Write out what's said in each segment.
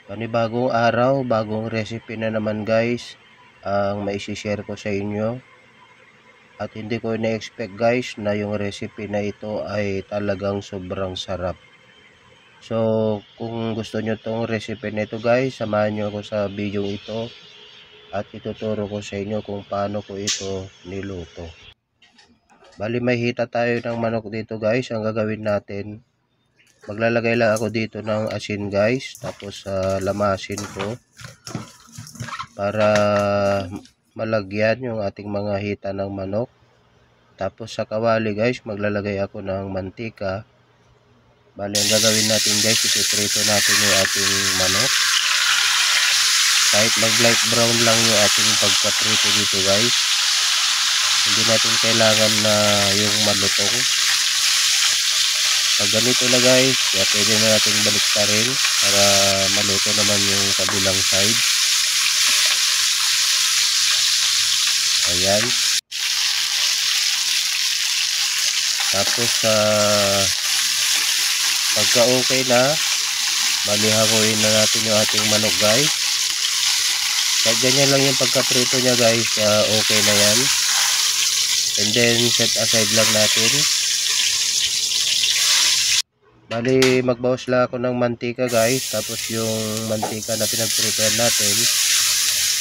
Panibagong araw, bagong recipe na naman guys ang maisishare ko sa inyo. At hindi ko na-expect guys na yung recipe na ito ay talagang sobrang sarap. So kung gusto nyo tong recipe na ito guys, samahan nyo ako sa video ito at ituturo ko sa inyo kung paano ko ito niluto. Bali may hita tayo ng manok dito guys. Ang gagawin natin, maglalagay lang ako dito ng asin guys, tapos lamasin ko para malagyan yung ating mga hita ng manok. Tapos sa kawali guys, maglalagay ako ng mantika. Bali ang gagawin natin guys, ipiprito natin yung ating manok. Kahit mag light brown lang yung ating pagkaprito dito guys. Hindi natin kailangan na yung malutong. Pag ganito na guys, pwede na natin baliktarin para maluto naman yung kabilang side. Ayan. Tapos pagka okay na, balihakuin na natin yung ating manok guys. Kahit ganyan lang yung pagkaprito niya guys, okay na yan. And then set aside lang natin. Bali magbawas lang ako ng mantika guys. Tapos yung mantika na pinagprepare natin,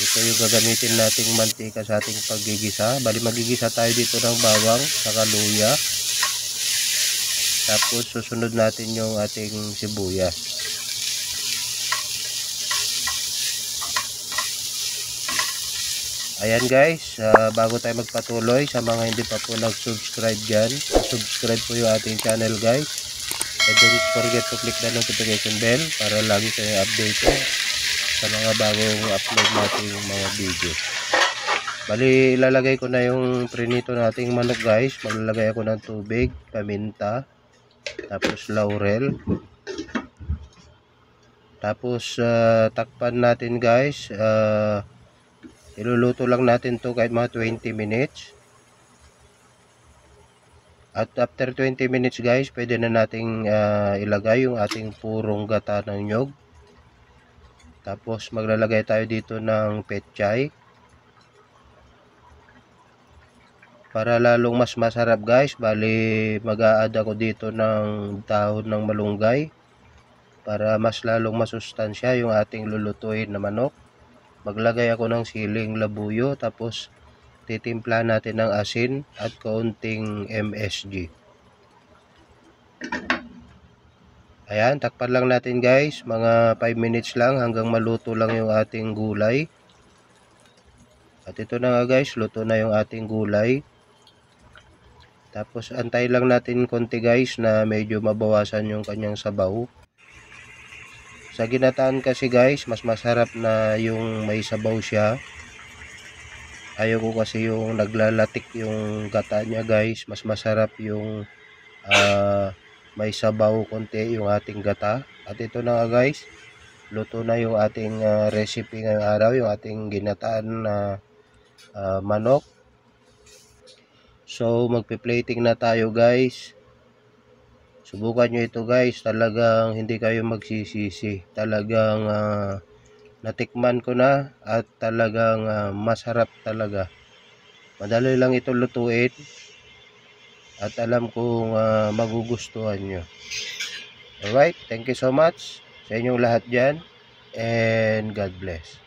ito yung gagamitin nating mantika sa ating paggigisa. Bali magigisa tayo dito ng bawang saka luya. Tapos susunod natin yung ating sibuyas. Ayan guys, bago tayo magpatuloy, sa mga hindi pa po nag-subscribe dyan, subscribe po yung ating channel guys. And don't forget to click the notification bell para lagi kayo updated sa mga bagong upload nating mga video. Bali, ilalagay ko na yung prinito nating manok guys. Maglalagay ako ng tubig, paminta, tapos laurel. Tapos takpan natin guys. Iluluto lang natin to kahit mga 20 minutes. At after 20 minutes guys, pwede na nating ilagay yung ating purong gata ng nyog. Tapos maglalagay tayo dito ng pechay para lalong mas masarap guys. Bali mag-a-add ako dito ng dahon ng malunggay para mas lalong masustansya yung ating lulutuin na manok. Maglagay ako ng siling labuyo, tapos titimpla natin ng asin at kaunting MSG. Ayan, takpan lang natin guys, mga 5 minutes lang hanggang maluto lang yung ating gulay. At ito na nga guys, luto na yung ating gulay. Tapos antay lang natin konti guys na medyo mabawasan yung kanyang sabaw. Sa ginataan kasi guys, mas masarap na yung may sabaw siya. Ayaw ko kasi yung naglalatik yung gata niya guys. Mas masarap yung may sabaw konti yung ating gata. At ito na nga guys, luto na yung ating recipe ngayong araw, yung ating ginataan na manok. So magpi-plating na tayo guys. Subukan nyo ito guys, talagang hindi kayo magsisisi. Talagang natikman ko na at talagang masarap talaga. Madali lang ito lutuin at alam kong magugustuhan nyo. Alright, thank you so much sa inyong lahat dyan and God bless.